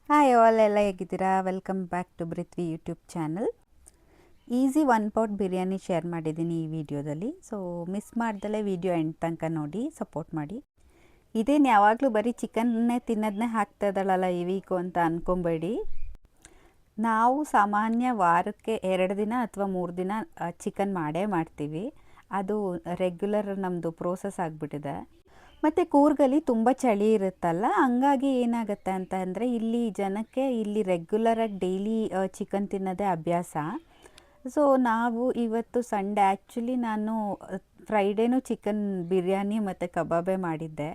Hi all, ಎಲ್ಲ ಹೇಗಿದ್ದೀರಾ? Welcome back to Brithvi YouTube channel. Easy one pot biryani share ಮಾಡಿದ್ದೀನಿ ಈ ವಿಡಿಯೋದಲ್ಲಿ. ಸೊ ಮಿಸ್ ಮಾಡ್ದಲೇ ವಿಡಿಯೋ ಎಂಡ್ ತನಕ ನೋಡಿ, ಸಪೋರ್ಟ್ ಮಾಡಿ. ಇದೇನು ಯಾವಾಗಲೂ ಬರೀ ಚಿಕನ್ನೇ ತಿನ್ನೋದನ್ನೇ ಹಾಕ್ತಾ ಇದ್ದಾಳಲ್ಲ ಈ ವೀಕು ಅಂತ ಅಂದ್ಕೊಬೇಡಿ. ನಾವು ಸಾಮಾನ್ಯ ವಾರಕ್ಕೆ 2 ದಿನ ಅಥವಾ 3 ದಿನ ಚಿಕನ್ ಮಾಡೇ ಮಾಡ್ತೀವಿ. ಅದು ರೆಗ್ಯುಲರ್ ನಮ್ಮದು ಪ್ರೋಸೆಸ್ ಆಗಿಬಿಟ್ಟಿದೆ. ಮತ್ತು ಕೂರ್ಗಲ್ಲಿ ತುಂಬ ಚಳಿ ಇರುತ್ತಲ್ಲ, ಹಂಗಾಗಿ ಏನಾಗುತ್ತೆ ಅಂತ ಅಂದರೆ ಇಲ್ಲಿ ಜನಕ್ಕೆ ಇಲ್ಲಿ ರೆಗ್ಯುಲರಾಗಿ ಡೈಲಿ ಚಿಕನ್ ತಿನ್ನೋದೇ ಅಭ್ಯಾಸ. ಸೊ ನಾವು ಇವತ್ತು ಸಂಡೇ, ಆ್ಯಕ್ಚುಲಿ ನಾನು ಫ್ರೈಡೇನೂ ಚಿಕನ್ ಬಿರಿಯಾನಿ ಮತ್ತು ಕಬಾಬೇ ಮಾಡಿದ್ದೆ.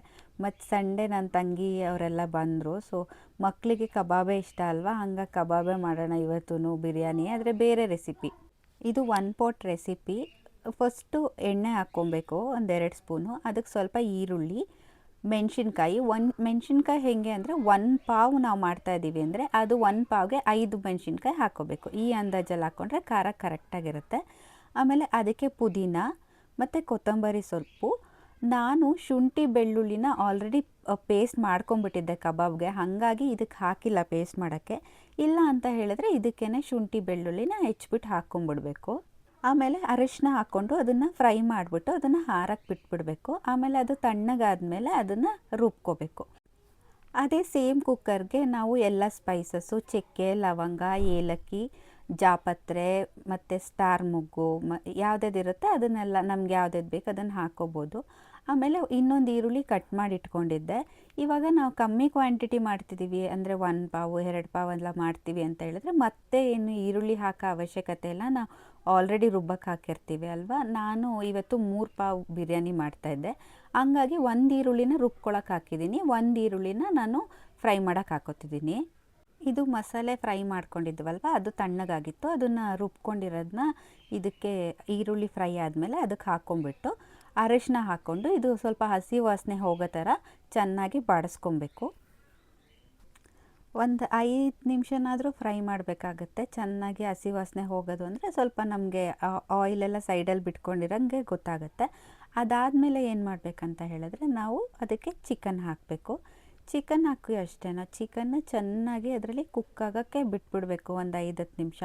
ಮತ್ತು ಸಂಡೇ ನನ್ನ ತಂಗಿ ಅವರೆಲ್ಲ ಬಂದರು. ಸೊ ಮಕ್ಕಳಿಗೆ ಕಬಾಬೇ ಇಷ್ಟ ಅಲ್ವಾ, ಹಂಗಾಗಿ ಕಬಾಬೇ ಮಾಡೋಣ ಇವತ್ತು ಬಿರಿಯಾನಿ, ಆದರೆ ಬೇರೆ ರೆಸಿಪಿ. ಇದು ಒನ್ ಪಾಟ್ ರೆಸಿಪಿ. ಫಸ್ಟು ಎಣ್ಣೆ ಹಾಕ್ಕೊಬೇಕು, 1-2 ಸ್ಪೂನು. ಅದಕ್ಕೆ ಸ್ವಲ್ಪ ಈರುಳ್ಳಿ, ಮೆಣಸಿನ್ಕಾಯಿ. ಮೆಣಸಿನ್ಕಾಯಿ ಹೇಗೆ ಅಂದರೆ 1 ಪಾವು ನಾವು ಮಾಡ್ತಾಯಿದ್ದೀವಿ ಅಂದರೆ ಅದು 1 ಪಾವ್ಗೆ 5 ಮೆಣಸಿನ್ಕಾಯಿ ಹಾಕ್ಕೋಬೇಕು. ಈ ಅಂದಾಜಲ್ಲಿ ಹಾಕ್ಕೊಂಡ್ರೆ ಖಾರ ಕರೆಕ್ಟಾಗಿರುತ್ತೆ. ಆಮೇಲೆ ಅದಕ್ಕೆ ಪುದೀನ ಮತ್ತು ಕೊತ್ತಂಬರಿ ಸೊಪ್ಪು. ನಾನು ಶುಂಠಿ ಬೆಳ್ಳುಳ್ಳಿನ ಆಲ್ರೆಡಿ ಪೇಸ್ಟ್ ಮಾಡ್ಕೊಂಬಿಟ್ಟಿದ್ದೆ ಕಬಾಬ್ಗೆ, ಹಾಗಾಗಿ ಇದಕ್ಕೆ ಹಾಕಿಲ್ಲ ಪೇಸ್ಟ್ ಮಾಡೋಕ್ಕೆ. ಇಲ್ಲ ಅಂತ ಹೇಳಿದ್ರೆ ಇದಕ್ಕೇ ಶುಂಠಿ ಬೆಳ್ಳುಳ್ಳಿನ ಹೆಚ್ಚಿಬಿಟ್ಟು ಹಾಕ್ಕೊಂಬಿಡ್ಬೇಕು. ಆಮೇಲೆ ಅರಿಶಿನ ಹಾಕ್ಕೊಂಡು ಅದನ್ನು ಫ್ರೈ ಮಾಡಿಬಿಟ್ಟು ಅದನ್ನು ಹಾರಕ್ಕೆ ಬಿಟ್ಬಿಡಬೇಕು. ಆಮೇಲೆ ಅದು ತಣ್ಣಗಾದ್ಮೇಲೆ ಅದನ್ನು ರುಬ್ಕೋಬೇಕು. ಅದೇ ಸೇಮ್ ಕುಕ್ಕರ್ಗೆ ನಾವು ಎಲ್ಲ ಸ್ಪೈಸಸ್ಸು, ಚಕ್ಕೆ, ಲವಂಗ, ಏಲಕ್ಕಿ, ಜಾಪತ್ರೆ ಮತ್ತು ಸ್ಟಾರ್ ಮೊಗ್ಗು ಯಾವುದಿರುತ್ತೆ ಅದನ್ನೆಲ್ಲ ನಮ್ಗೆ ಯಾವ್ದು ಬೇಕು ಅದನ್ನು ಹಾಕ್ಕೋಬೋದು. ಆಮೇಲೆ ಇನ್ನೊಂದು ಈರುಳ್ಳಿ ಕಟ್ ಮಾಡಿ ಇಟ್ಕೊಂಡಿದ್ದೆ. ಇವಾಗ ನಾವು ಕಮ್ಮಿ ಕ್ವಾಂಟಿಟಿ ಮಾಡ್ತಿದ್ದೀವಿ ಅಂದರೆ 1 ಪಾವು 2 ಪಾವು ಎಲ್ಲ ಮಾಡ್ತೀವಿ ಅಂತ ಹೇಳಿದ್ರೆ ಮತ್ತೆ ಏನು ಈರುಳ್ಳಿ ಹಾಕೋ ಅವಶ್ಯಕತೆ ಇಲ್ಲ, ನಾವು ಆಲ್ರೆಡಿ ರುಬ್ಬಕ್ಕೆ ಹಾಕಿರ್ತೀವಿ ಅಲ್ವಾ. ನಾನು ಇವತ್ತು 3 ಪಾವು ಬಿರಿಯಾನಿ ಮಾಡ್ತಾಯಿದ್ದೆ, ಹಂಗಾಗಿ 1 ಈರುಳ್ಳಿನ ರುಬ್ಕೊಳಕ್ಕೆ ಹಾಕಿದ್ದೀನಿ, 1 ಈರುಳ್ಳಿನ ನಾನು ಫ್ರೈ ಮಾಡೋಕ್ಕೆ ಹಾಕೋತಿದ್ದೀನಿ. ಇದು ಮಸಾಲೆ ಫ್ರೈ ಮಾಡ್ಕೊಂಡಿದ್ವಲ್ವ, ಅದು ತಣ್ಣಗಾಗಿತ್ತು. ಅದನ್ನು ರುಬ್ಕೊಂಡಿರೋದನ್ನ ಇದಕ್ಕೆ ಈರುಳ್ಳಿ ಫ್ರೈ ಆದಮೇಲೆ ಅದಕ್ಕೆ ಹಾಕ್ಕೊಂಬಿಟ್ಟು ಅರಿಶಿನ ಹಾಕ್ಕೊಂಡು ಇದು ಸ್ವಲ್ಪ ಹಸಿ ವಾಸನೆ ಹೋಗೋ ಥರ ಚೆನ್ನಾಗಿ ಬಾಡಿಸ್ಕೊಬೇಕು. ಒಂದು 5 ನಿಮಿಷನಾದರೂ ಫ್ರೈ ಮಾಡಬೇಕಾಗತ್ತೆ. ಚೆನ್ನಾಗಿ ಹಸಿ ವಾಸನೆ ಹೋಗೋದು ಅಂದರೆ ಸ್ವಲ್ಪ ನಮಗೆ ಆಯಿಲೆಲ್ಲ ಸೈಡಲ್ಲಿ ಬಿಟ್ಕೊಂಡಿರೋಂಗೆ ಗೊತ್ತಾಗುತ್ತೆ. ಅದಾದಮೇಲೆ ಏನು ಮಾಡಬೇಕಂತ ಹೇಳಿದ್ರೆ ನಾವು ಅದಕ್ಕೆ ಚಿಕನ್ ಹಾಕಬೇಕು. ಚಿಕನ್ ಹಾಕಿ ಅಷ್ಟೇ, ಚಿಕನ್ನ ಚೆನ್ನಾಗಿ ಅದರಲ್ಲಿ ಕುಕ್ ಆಗೋಕ್ಕೆ ಬಿಟ್ಬಿಡಬೇಕು ಒಂದು 5-10 ನಿಮಿಷ.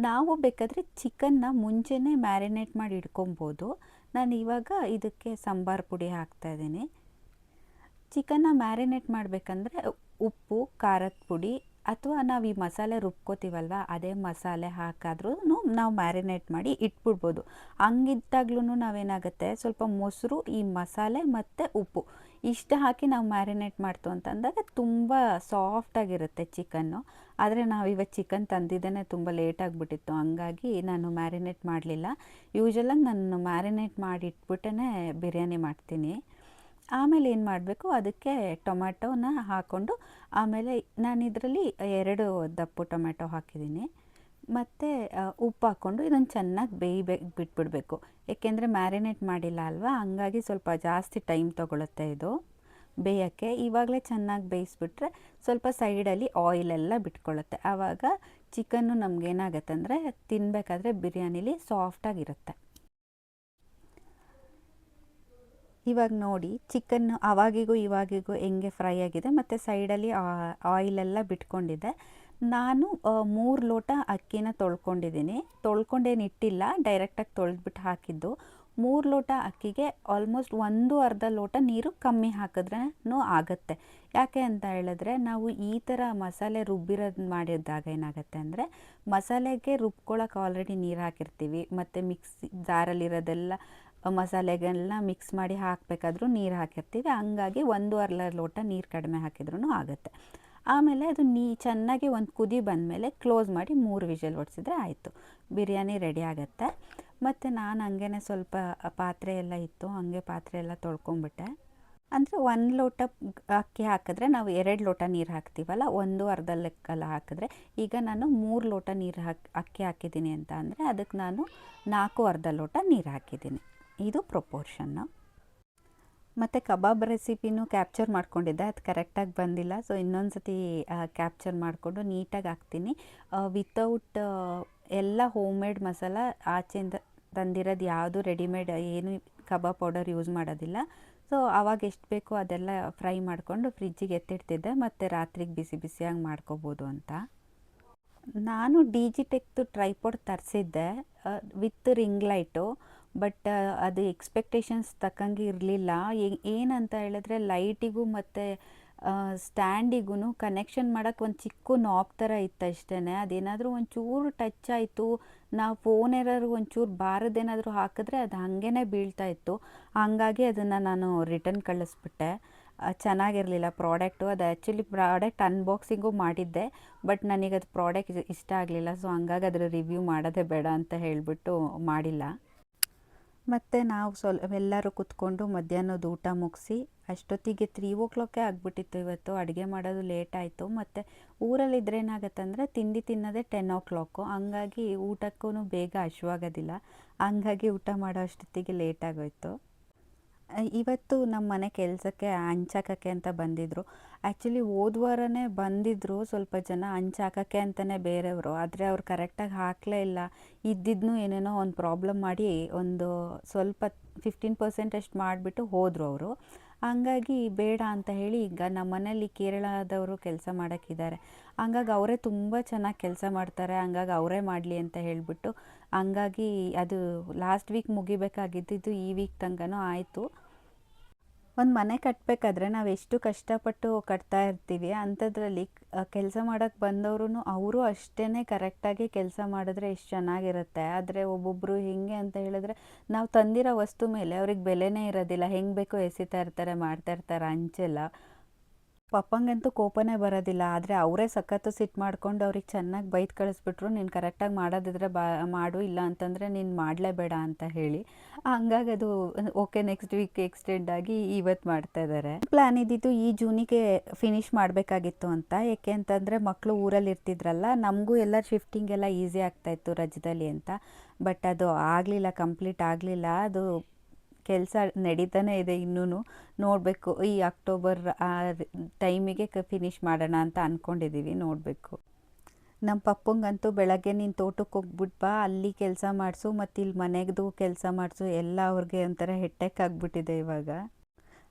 ನಾವು ಬೇಕಾದರೆ ಚಿಕನ್ನ ಮುಂಚೆನೇ ಮ್ಯಾರಿನೇಟ್ ಮಾಡಿ ಇಟ್ಕೊಬೋದು. ನಾನು ಇವಾಗ ಇದಕ್ಕೆ ಸಾಂಬಾರು ಪುಡಿ ಹಾಕ್ತಾಯಿದ್ದೀನಿ. ಚಿಕನ್ನ ಮ್ಯಾರಿನೇಟ್ ಮಾಡಬೇಕಂದ್ರೆ ಉಪ್ಪು, ಖಾರದ ಪುಡಿ ಅಥವಾ ನಾವು ಈ ಮಸಾಲೆ ರುಬ್ಕೋತೀವಲ್ವ ಅದೇ ಮಸಾಲೆ ಹಾಕಾದ್ರೂ ನಾವು ಮ್ಯಾರಿನೇಟ್ ಮಾಡಿ ಇಟ್ಬಿಡ್ಬೋದು. ಹಂಗಿದ್ದಾಗ್ಲೂ ನಾವೇನಾಗುತ್ತೆ ಸ್ವಲ್ಪ ಮೊಸರು, ಈ ಮಸಾಲೆ ಮತ್ತು ಉಪ್ಪು ಇಷ್ಟು ಹಾಕಿ ನಾವು ಮ್ಯಾರಿನೇಟ್ ಮಾಡ್ತು ಅಂತಂದಾಗ ತುಂಬ ಸಾಫ್ಟಾಗಿರುತ್ತೆ ಚಿಕನ್ನು. ಆದರೆ ನಾವು ಇವತ್ತು ಚಿಕನ್ ತಂದಿದ್ದೇನೆ ತುಂಬ ಲೇಟಾಗಿಬಿಟ್ಟಿತ್ತು, ಹಂಗಾಗಿ ನಾನು ಮ್ಯಾರಿನೇಟ್ ಮಾಡಲಿಲ್ಲ. ಯೂಶ್ವಲಾಗಿ ನಾನು ಮ್ಯಾರಿನೇಟ್ ಮಾಡಿ ಇಟ್ಬಿಟ್ಟೇ ಬಿರಿಯಾನಿ ಮಾಡ್ತೀನಿ. ಆಮೇಲೆ ಏನು ಮಾಡಬೇಕು, ಅದಕ್ಕೆ ಟೊಮ್ಯಾಟೋನ ಹಾಕ್ಕೊಂಡು ಆಮೇಲೆ ನಾನು ಇದರಲ್ಲಿ 2 ದಪ್ಪು ಟೊಮ್ಯಾಟೊ ಹಾಕಿದ್ದೀನಿ. ಮತ್ತು ಉಪ್ಪು ಹಾಕ್ಕೊಂಡು ಇದನ್ನು ಚೆನ್ನಾಗಿ ಬಿಟ್ಬಿಡಬೇಕು. ಏಕೆಂದರೆ ಮ್ಯಾರಿನೇಟ್ ಮಾಡಿಲ್ಲ ಅಲ್ವಾ, ಹಂಗಾಗಿ ಸ್ವಲ್ಪ ಜಾಸ್ತಿ ಟೈಮ್ ತೊಗೊಳುತ್ತೆ ಇದು ಬೇಯೋಕ್ಕೆ. ಇವಾಗಲೇ ಚೆನ್ನಾಗಿ ಬೇಯಿಸ್ಬಿಟ್ರೆ ಸ್ವಲ್ಪ ಸೈಡಲ್ಲಿ ಆಯಿಲೆಲ್ಲ ಬಿಟ್ಕೊಳ್ಳುತ್ತೆ. ಆವಾಗ ಚಿಕನ್ನು ನಮಗೇನಾಗತ್ತೆ ಅಂದರೆ ತಿನ್ನಬೇಕಾದ್ರೆ ಬಿರಿಯಾನಿಲಿ ಸಾಫ್ಟಾಗಿರುತ್ತೆ. ಇವಾಗ ನೋಡಿ ಚಿಕನ್ನು ಅವಾಗಿಗೂ ಇವಾಗಿಗೂ ಹೆಂಗೆ ಫ್ರೈ ಆಗಿದೆ ಮತ್ತು ಸೈಡಲ್ಲಿ ಆಯಿಲೆಲ್ಲ ಬಿಟ್ಕೊಂಡಿದೆ. ನಾನು 3 ಲೋಟ ಅಕ್ಕಿನ ತೊಳ್ಕೊಂಡಿದ್ದೀನಿ. ತೊಳ್ಕೊಂಡೇನು ಇಟ್ಟಿಲ್ಲ, ಡೈರೆಕ್ಟಾಗಿ ತೊಳೆದ್ಬಿಟ್ಟು ಹಾಕಿದ್ದು. 3 ಲೋಟ ಅಕ್ಕಿಗೆ ಆಲ್ಮೋಸ್ಟ್ 1-1/2 ಲೋಟ ನೀರು ಕಮ್ಮಿ ಹಾಕಿದ್ರೂ ಆಗುತ್ತೆ. ಯಾಕೆ ಅಂತ ಹೇಳಿದ್ರೆ ನಾವು ಈ ಥರ ಮಸಾಲೆ ರುಬ್ಬಿರೋದು ಮಾಡಿದಾಗ ಏನಾಗುತ್ತೆ ಅಂದರೆ ಮಸಾಲೆಗೆ ರುಬ್ಕೊಳ್ಳೋಕೆ ಆಲ್ರೆಡಿ ನೀರು ಹಾಕಿರ್ತೀವಿ, ಮತ್ತು ಮಿಕ್ಸಿ ಜಾರಲ್ಲಿರೋದೆಲ್ಲ ಮಸಾಲೆಗೆಲ್ಲ ಮಿಕ್ಸ್ ಮಾಡಿ ಹಾಕಬೇಕಾದ್ರೂ ನೀರು ಹಾಕಿರ್ತೀವಿ. ಹಂಗಾಗಿ 1-1/2 ಲೋಟ ನೀರು ಕಡಿಮೆ ಹಾಕಿದ್ರೂ ಆಗುತ್ತೆ. ಆಮೇಲೆ ಅದು ಚೆನ್ನಾಗಿ ಒಂದು ಕುದಿ ಬಂದಮೇಲೆ ಕ್ಲೋಸ್ ಮಾಡಿ 3 ವಿಷಲ್ ಹೊಡ್ಸಿದ್ರೆ ಆಯಿತು, ಬಿರಿಯಾನಿ ರೆಡಿ ಆಗುತ್ತೆ. ಮತ್ತು ನಾನು ಹಂಗೇ ಸ್ವಲ್ಪ ಪಾತ್ರೆ ಎಲ್ಲ ಇತ್ತು, ಹಾಗೆ ಪಾತ್ರೆ ಎಲ್ಲ ತೊಳ್ಕೊಂಬಿಟ್ಟೆ. ಅಂದರೆ 1 ಲೋಟ ಅಕ್ಕಿ ಹಾಕಿದ್ರೆ ನಾವು 2 ಲೋಟ ನೀರು ಹಾಕ್ತೀವಲ್ಲ, 1-1/2 ಲೆಕ್ಕಲ್ಲ ಹಾಕಿದ್ರೆ. ಈಗ ನಾನು 3 ಲೋಟ ನೀರು ಅಕ್ಕಿ ಹಾಕಿದ್ದೀನಿ ಅಂತ ಅಂದರೆ ಅದಕ್ಕೆ ನಾನು 4-1/2 ಲೋಟ ನೀರು ಹಾಕಿದ್ದೀನಿ. ಇದು ಪ್ರೊಪೋರ್ಷನ್ನು. ಮತ್ತು ಕಬಾಬ್ ರೆಸಿಪಿನೂ ಕ್ಯಾಪ್ಚರ್ ಮಾಡ್ಕೊಂಡಿದ್ದೆ, ಅದು ಕರೆಕ್ಟಾಗಿ ಬಂದಿಲ್ಲ. ಸೊ ಇನ್ನೊಂದು ಸತಿ ಕ್ಯಾಪ್ಚರ್ ಮಾಡಿಕೊಂಡು ನೀಟಾಗಿ ಹಾಕ್ತೀನಿ. ವಿತೌಟ್ ಎಲ್ಲ ಹೋಮ್ ಮೇಡ್ ಮಸಾಲ, ಆಚೆಯಿಂದ ತಂದಿರೋದು ಯಾವುದು ರೆಡಿಮೇಡ್ ಏನು ಕಬಾಬ್ ಪೌಡರ್ ಯೂಸ್ ಮಾಡೋದಿಲ್ಲ. ಸೊ ಆವಾಗ ಎಷ್ಟು ಬೇಕೋ ಅದೆಲ್ಲ ಫ್ರೈ ಮಾಡಿಕೊಂಡು ಫ್ರಿಜ್ಜಿಗೆ ಎತ್ತಿಡ್ತಿದ್ದೆ, ಮತ್ತು ರಾತ್ರಿಗೆ ಬಿಸಿ ಬಿಸಿಯಾಗಿ ಮಾಡ್ಕೋಬೋದು ಅಂತ. ನಾನು ಡಿಜಿಟೆಕ್ದು ಟ್ರೈಪಾಡ್ ತರಿಸಿದ್ದೆ ವಿತ್ ರಿಂಗ್ ಲೈಟು. ಬಟ್ ಅದು ಎಕ್ಸ್ಪೆಕ್ಟೇಷನ್ಸ್ ತಕ್ಕಂಗೆ ಇರಲಿಲ್ಲ. ಏನಂತ ಹೇಳಿದ್ರೆ ಲೈಟಿಗೂ ಮತ್ತು ಸ್ಟ್ಯಾಂಡಿಗೂ ಕನೆಕ್ಷನ್ ಮಾಡೋಕ್ಕೆ ಒಂದು ಚಿಕ್ಕ ನಾಬ್ ಥರ ಇತ್ತು ಅಷ್ಟೇ. ಅದೇನಾದರೂ ಒಂಚೂರು ಟಚ್ ಆಯಿತು, ನಾವು ಫೋನ್ ಏನಾದ್ರು ಒಂಚೂರು ಬಾರದೇನಾದರೂ ಹಾಕಿದ್ರೆ ಅದು ಹಾಗೇ ಬೀಳ್ತಾ ಇತ್ತು. ಹಂಗಾಗಿ ಅದನ್ನು ನಾನು ರಿಟರ್ನ್ ಕಳಿಸ್ಬಿಟ್ಟೆ. ಚೆನ್ನಾಗಿರಲಿಲ್ಲ ಪ್ರಾಡಕ್ಟು. ಅದು ಆ್ಯಕ್ಚುಲಿ ಪ್ರಾಡಕ್ಟ್ ಅನ್ಬಾಕ್ಸಿಂಗು ಮಾಡಿದ್ದೆ, ಬಟ್ ನನಗದು ಪ್ರಾಡಕ್ಟ್ ಇಷ್ಟ ಆಗಲಿಲ್ಲ. ಸೊ ಹಂಗಾಗಿ ಅದರ ರಿವ್ಯೂ ಮಾಡೋದೇ ಬೇಡ ಅಂತ ಹೇಳಿಬಿಟ್ಟು ಮಾಡಿಲ್ಲ. ಮತ್ತು ನಾವು ಎಲ್ಲರೂ ಕೂತ್ಕೊಂಡು ಮಧ್ಯಾಹ್ನದ ಊಟ ಮುಗಿಸಿ ಅಷ್ಟೊತ್ತಿಗೆ 3 ಆಗಿಬಿಟ್ಟಿತ್ತು. ಇವತ್ತು ಅಡುಗೆ ಮಾಡೋದು ಲೇಟ್ ಆಯಿತು. ಮತ್ತು ಊರಲ್ಲಿದ್ದರೆ ಏನಾಗುತ್ತೆ ಅಂದರೆ ತಿಂಡಿ ತಿನ್ನೋದೇ 10 ಹಂಗಾಗಿ ಊಟಕ್ಕೂ ಬೇಗ ಹಶ್ವಾಗೋದಿಲ್ಲ. ಹಂಗಾಗಿ ಊಟ ಮಾಡೋ ಅಷ್ಟೊತ್ತಿಗೆ ಲೇಟ್ ಆಗೋಯ್ತು. ಇವತ್ತು ನಮ್ಮ ಮನೆ ಕೆಲಸಕ್ಕೆ ಹಂಚಾಕಕ್ಕೆ ಅಂತ ಬಂದಿದ್ದರು. ಆ್ಯಕ್ಚುಲಿ ಹೋದ ವಾರನೇ ಬಂದಿದ್ದರು ಸ್ವಲ್ಪ ಜನ ಹಂಚಾಕಕ್ಕೆ ಅಂತಲೇ ಬೇರೆಯವರು. ಆದರೆ ಅವ್ರು ಕರೆಕ್ಟಾಗಿ ಹಾಕಲೇ ಇಲ್ಲ. ಇದ್ದಿದ್ದನ್ನು ಏನೇನೋ ಒಂದು ಪ್ರಾಬ್ಲಮ್ ಮಾಡಿ ಒಂದು ಸ್ವಲ್ಪ 15% ಅಷ್ಟು ಮಾಡಿಬಿಟ್ಟು ಹೋದರು ಅವರು. ಹಂಗಾಗಿ ಬೇಡ ಅಂತ ಹೇಳಿ ಈಗ ನಮ್ಮ ಮನೇಲಿ ಕೇರಳದವರು ಕೆಲಸ ಮಾಡೋಕ್ಕಿದ್ದಾರೆ. ಹಂಗಾಗಿ ಅವರೇ ತುಂಬ ಚೆನ್ನಾಗಿ ಕೆಲಸ ಮಾಡ್ತಾರೆ. ಹಂಗಾಗಿ ಅವರೇ ಮಾಡಲಿ ಅಂತ ಹೇಳಿಬಿಟ್ಟು ಹಂಗಾಗಿ ಅದು ಲಾಸ್ಟ್ ವೀಕ್ ಮುಗಿಬೇಕಾಗಿದ್ದು ಈ ವೀಕ್ ತನಕನೂ ಆಯಿತು. ಒಂದು ಮನೆ ಕಟ್ಟಬೇಕಾದ್ರೆ ನಾವು ಎಷ್ಟು ಕಷ್ಟಪಟ್ಟು ಕಟ್ತಾ ಇರ್ತೀವಿ, ಅಂಥದ್ರಲ್ಲಿ ಕೆಲಸ ಮಾಡೋಕ್ಕೆ ಬಂದವರು ಅವರು ಅಷ್ಟೇ ಕರೆಕ್ಟಾಗಿ ಕೆಲಸ ಮಾಡಿದ್ರೆ ಎಷ್ಟು ಚೆನ್ನಾಗಿರುತ್ತೆ. ಆದರೆ ಒಬ್ಬೊಬ್ಬರು ಹೆಂಗೆ ಅಂತ ಹೇಳಿದ್ರೆ ನಾವು ತಂದಿರೋ ವಸ್ತು ಮೇಲೆ ಅವ್ರಿಗೆ ಬೆಲೆನೇ ಇರೋದಿಲ್ಲ. ಹೆಂಗೆ ಬೇಕೋ ಎಸಿತಾ ಇರ್ತಾರೆ, ಮಾಡ್ತಾ ಇರ್ತಾರೆ ಹಂಚೆಲ್ಲ. ಪಪ್ಪಂಗಂತೂ ಕೋಪನೇ ಬರೋದಿಲ್ಲ. ಆದರೆ ಅವರೇ ಸಖತ್ತು ಸಿಟ್ಟು ಮಾಡ್ಕೊಂಡು ಅವ್ರಿಗೆ ಚೆನ್ನಾಗಿ ಬೈದು ಕಳಿಸ್ಬಿಟ್ರು, ನೀನು ಕರೆಕ್ಟಾಗಿ ಮಾಡೋದಿದ್ರೆ ಮಾಡು, ಇಲ್ಲ ಅಂತಂದರೆ ನೀನು ಮಾಡಲೇಬೇಡ ಅಂತ ಹೇಳಿ. ಹಂಗಾಗಿ ಅದು ಓಕೆ ನೆಕ್ಸ್ಟ್ ವೀಕ್ ಎಕ್ಸ್ಟೆಂಡ್ ಆಗಿ ಇವತ್ತು ಮಾಡ್ತಾ ಇದ್ದಾರೆ. ಪ್ಲ್ಯಾನ್ ಇದ್ದಿದ್ದು ಈ ಜೂನಿಗೆ ಫಿನಿಷ್ ಮಾಡಬೇಕಾಗಿತ್ತು ಅಂತ. ಏಕೆ ಅಂತಂದರೆ ಮಕ್ಕಳು ಊರಲ್ಲಿ ಇರ್ತಿದ್ರಲ್ಲ, ನಮಗೂ ಎಲ್ಲ ಶಿಫ್ಟಿಂಗ್ ಎಲ್ಲ ಈಸಿ ಆಗ್ತಾಯಿತ್ತು ರಜದಲ್ಲಿ ಅಂತ. ಬಟ್ ಅದು ಆಗಲಿಲ್ಲ, ಕಂಪ್ಲೀಟ್ ಆಗಲಿಲ್ಲ. ಅದು ಕೆಲಸ ನಡೀತಾನೆ ಇದೆ ಇನ್ನೂ. ನೋಡಬೇಕು, ಈ ಅಕ್ಟೋಬರ್ ಆ ಟೈಮಿಗೆ ಫಿನಿಷ್ ಮಾಡೋಣ ಅಂತ ಅಂದ್ಕೊಂಡಿದ್ದೀವಿ. ನೋಡಬೇಕು. ನಮ್ಮ ಪಪ್ಪಂಗಂತೂ ಬೆಳಗ್ಗೆ ನೀನು ತೋಟಕ್ಕೆ ಹೋಗ್ಬಿಟ್ಟು ಬಾ, ಅಲ್ಲಿ ಕೆಲಸ ಮಾಡಿಸು, ಮತ್ತು ಇಲ್ಲಿ ಮನೆಗೂ ಕೆಲಸ ಮಾಡಿಸು, ಎಲ್ಲ ಅವ್ರಿಗೆ ಒಂಥರ ಹೆಟ್ಟೆಕ್ ಆಗಿಬಿಟ್ಟಿದೆ ಇವಾಗ.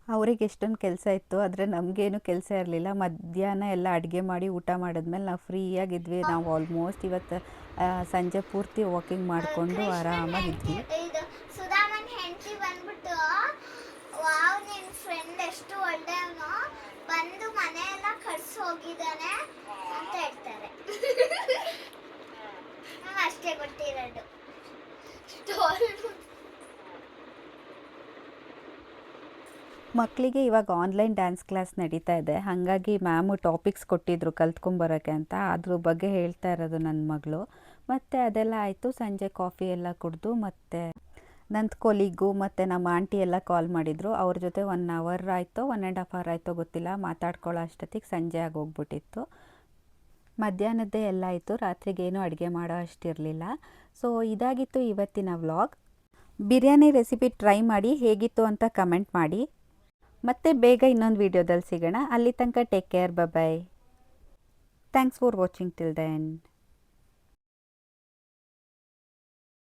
ಅವ್ರಿಗೆ ಎಷ್ಟೊಂದು ಕೆಲಸ ಇತ್ತು, ಆದರೆ ನಮಗೇನು ಕೆಲಸ ಇರಲಿಲ್ಲ. ಮಧ್ಯಾಹ್ನ ಎಲ್ಲ ಅಡುಗೆ ಮಾಡಿ ಊಟ ಮಾಡಿದ್ಮೇಲೆ ನಾವು ಫ್ರೀಯಾಗಿದ್ವಿ. ನಾವು ಆಲ್ಮೋಸ್ಟ್ ಇವತ್ತು ಸಂಜೆ ಪೂರ್ತಿ ವಾಕಿಂಗ್ ಮಾಡಿಕೊಂಡು ಆರಾಮಾಗಿದ್ವಿ. ವಾವ್, ನಿನ್ನ ಫ್ರೆಂಡ್ ಎಷ್ಟು ಒಳ್ಳೆಯವನು, ಬಂದು ಮನೆಯೆಲ್ಲ ಕಟ್ಸಿ ಹೋಗಿದ್ದಾನೆ ಅಂತ ಹೇಳ್ತಾರೆ. ಅಷ್ಟೇ ಗೊತ್ತಿರೋದು. ಮಕ್ಕಳಿಗೆ ಇವಾಗ ಆನ್ಲೈನ್ ಡ್ಯಾನ್ಸ್ ಕ್ಲಾಸ್ ನಡೀತಾ ಇದೆ. ಹಾಗಾಗಿ ಮ್ಯಾಮು ಟಾಪಿಕ್ಸ್ ಕೊಟ್ಟಿದ್ದರು ಕಲ್ತ್ಕೊಂಬರೋಕ್ಕೆ ಅಂತ. ಅದ್ರ ಬಗ್ಗೆ ಹೇಳ್ತಾ ಇರೋದು ನನ್ನ ಮಗಳು. ಮತ್ತು ಅದೆಲ್ಲ ಆಯಿತು. ಸಂಜೆ ಕಾಫಿ ಎಲ್ಲ ಕುಡಿದು ಮತ್ತು ನನ್ನ ಕೊಲಿಗೂ ಮತ್ತು ನಮ್ಮ ಆಂಟಿ ಎಲ್ಲ ಕಾಲ್ ಮಾಡಿದರು. ಅವ್ರ ಜೊತೆ 1 ಅವರ್ ಆಯಿತು, 1.5 ಅವರ್ ಆಯಿತೋ ಗೊತ್ತಿಲ್ಲ. ಮಾತಾಡ್ಕೊಳ್ಳೋ ಅಷ್ಟೊತ್ತಿಗೆ ಸಂಜೆ ಆಗೋಗ್ಬಿಟ್ಟಿತ್ತು. ಮಧ್ಯಾಹ್ನದ್ದೇ ಎಲ್ಲ ಆಯಿತು. ರಾತ್ರಿಗೇನು ಅಡುಗೆ ಮಾಡೋ ಅಷ್ಟಿರಲಿಲ್ಲ. ಸೊ ಇದಾಗಿತ್ತು ಇವತ್ತಿನ ವ್ಲಾಗ್. ಬಿರಿಯಾನಿ ರೆಸಿಪಿ ಟ್ರೈ ಮಾಡಿ ಹೇಗಿತ್ತು ಅಂತ ಕಮೆಂಟ್ ಮಾಡಿ. ಮತ್ತೆ ಬೇಗ ಇನ್ನೊಂದು ವೀಡಿಯೋದಲ್ಲಿ ಸಿಗೋಣ. ಅಲ್ಲಿ ತನಕ take care, bye. Thanks for watching till the end.